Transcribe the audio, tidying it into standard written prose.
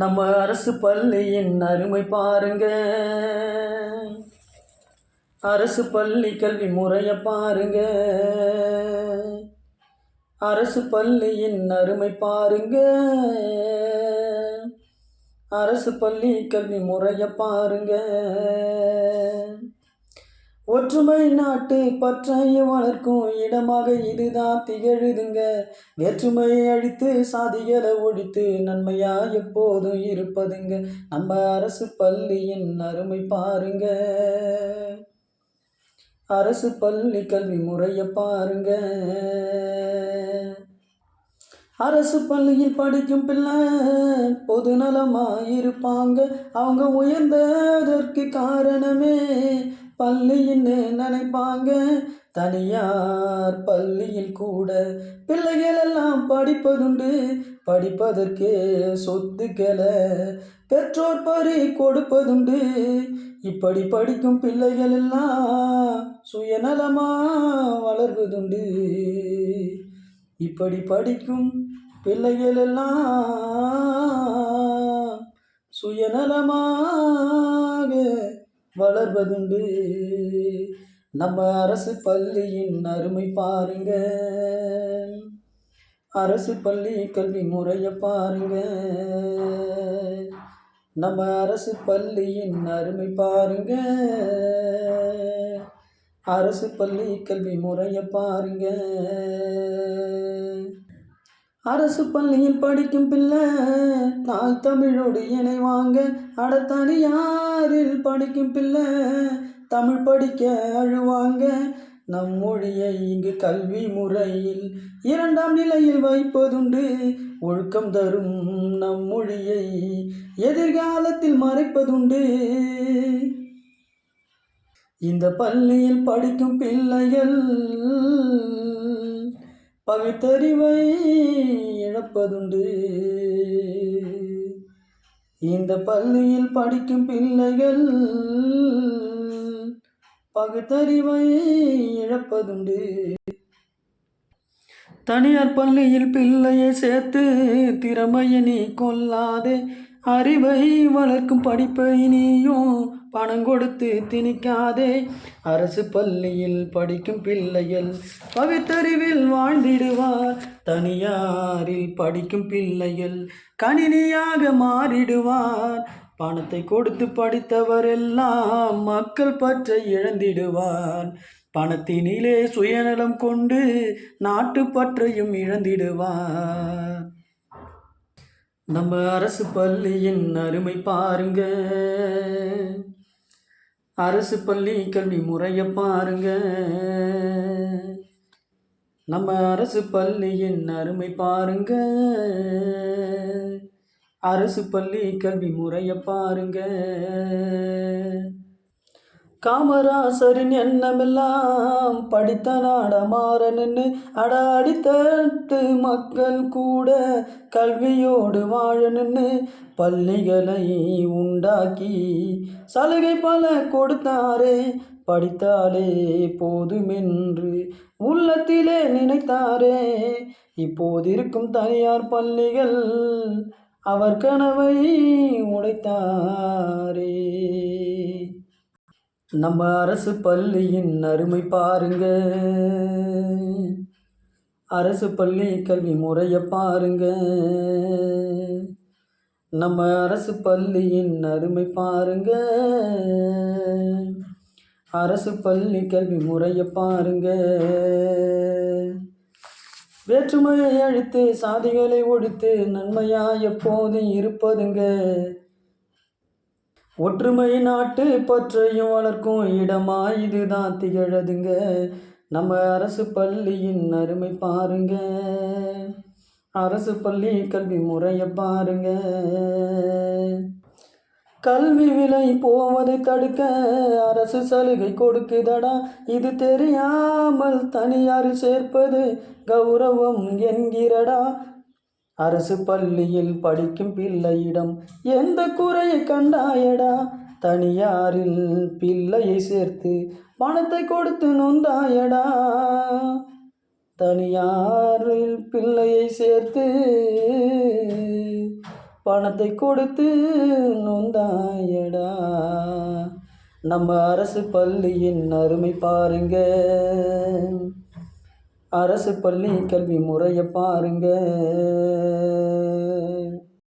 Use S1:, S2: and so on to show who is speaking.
S1: நம்ம அரசு பள்ளியின் அருமை பாருங்க. அரசு பள்ளி கல்வி முறையை பாருங்க. அரசு பள்ளியின் அருமை பாருங்க. அரசு பள்ளி கல்வி முறையை பாருங்க. ஒற்றுமை நாட்டு பற்றையை வளர்க்கும் இடமாக இதுதான் திகழுதுங்க. வேற்றுமையை அழித்து சாதிகளை ஒழித்து நன்மையா எப்போதும் இருப்பதுங்க. நம்ம அரசு பள்ளியின் அருமை பாருங்க. அரசு பள்ளி கல்வி முறையை பாருங்க. அரசு பள்ளியில் படிக்கும் பிள்ளை பொது நலமாயிருப்பாங்க. அவங்க உயர்ந்ததற்கு காரணமே பள்ளின்னு நினைப்பாங்க. தனியார் பள்ளியில் கூட பிள்ளைகள் எல்லாம் படிப்பதுண்டு. படிப்பதற்கு சொத்துக்களை பெற்றோர் பறி கொடுப்பதுண்டு. இப்படி படிக்கும் பிள்ளைகள் எல்லாம் சுயநலமா வளர்வதுண்டு. இப்படி படிக்கும் பிள்ளைகள் எல்லாம் சுயநலமாக வளர்வதுண்டு. நம்ம அரசு பள்ளியின் அருமை பாருங்க. அரசு பள்ளி கல்வி முறையை பாருங்க. நம்ம அரசு பள்ளியின் அருமை பாருங்க. அரசு பள்ளி கல்வி முறையை பாருங்க. அரசு பள்ளியில் படிக்கும் பிள்ளை தாய் தமிழோடு இணைவாங்க. தனியாரில் படிக்கும் பிள்ளை தமிழ் படிக்க அழுவாங்க. நம் மொழியை இங்கு கல்வி முறையில் 2ஆம் நிலையில் வைப்பதுண்டு. ஒழுக்கம் தரும் நம் மொழியை எதிர்காலத்தில் மறைப்பதுண்டு. இந்த பள்ளியில் படிக்கும் பிள்ளைகள் பகுத்தறிவை இழப்பதுண்டு. இந்த பள்ளியில் படிக்கும் பிள்ளைகள் பகுத்தறிவை இழப்பதுண்டு. தனியார் பள்ளியில் பிள்ளையை சேர்த்து திறமையை நீ கொள்ளாதே. அறிவை வளர்க்கும் படிப்பை நீயும் பணம் கொடுத்து திணிக்காதே. அரசு பள்ளியில் படிக்கும் பிள்ளைகள் பகுத்தறிவில் வாழ்ந்திடுவார். தனியாரில் படிக்கும் பிள்ளைகள் கணினியாக மாறிடுவார். பணத்தை கொடுத்து படித்தவரெல்லாம் மக்கள் பற்றை இழந்திடுவார். பணத்தினிலே சுயநலம் கொண்டு நாட்டு பற்றையும் இழந்திடுவார். நம்ம அரசு பள்ளியின் அருமை பாருங்க. அரசு பள்ளி கல்வி முறையை பாருங்க. நம்ம அரசு பள்ளியின் அருமை பாருங்க. அரசு பள்ளி கல்வி முறையை பாருங்க. காமராசரின் எண்ணமெல்லாம் படித்த நாடமாறன்னு அடித்தட்டு மக்கள் கூட கல்வியோடு வாழணுன்னு பள்ளிகளை உண்டாக்கி சலுகை பல கொடுத்தாரே. படித்தாலே போதுமென்று உள்ளத்திலே நினைத்தாரே. இப்போதிருக்கும் தனியார் பள்ளிகள் அவர் கனவை உடைத்தாரே. நம்ம அரசு பள்ளியின் அருமை பாருங்க. அரசு பள்ளி கல்வி முறையை பாருங்க. நம்ம அரசு பள்ளியின் அருமை பாருங்க. அரசு பள்ளி கல்வி முறையை பாருங்க. வேற்றுமையை அழித்து சாதிகளை ஒழித்து நன்மையா எப்போதும் இருப்பதுங்க. ஒற்றுமை நாட்டு பற்றையும் வளர்க்கும் இடமா இதுதான் திகழதுங்க. நம்ம அரசு பள்ளியின் அருமை பாருங்க. அரசு பள்ளி கல்வி முறையை பாருங்க. கல்வி விலை போவதை தடுக்க அரசு சலுகை கொடுக்குதடா. இது தெரியாமல் தனியார் சேர்ப்பது கௌரவம் என்கிறடா. அரசு பள்ளியில் படிக்கும் பிள்ளையிடம் எந்த குறையை கண்டாயடா. தனியாரில் பிள்ளையை சேர்த்து பணத்தை கொடுத்து நொந்தாயடா. தனியாரில் பிள்ளையை சேர்த்து பணத்தை கொடுத்து நொந்தாயடா. நம்ம அரசு பள்ளியின் அருமை பாருங்க. அரசு பள்ளி கல்வி முறையை பாருங்க.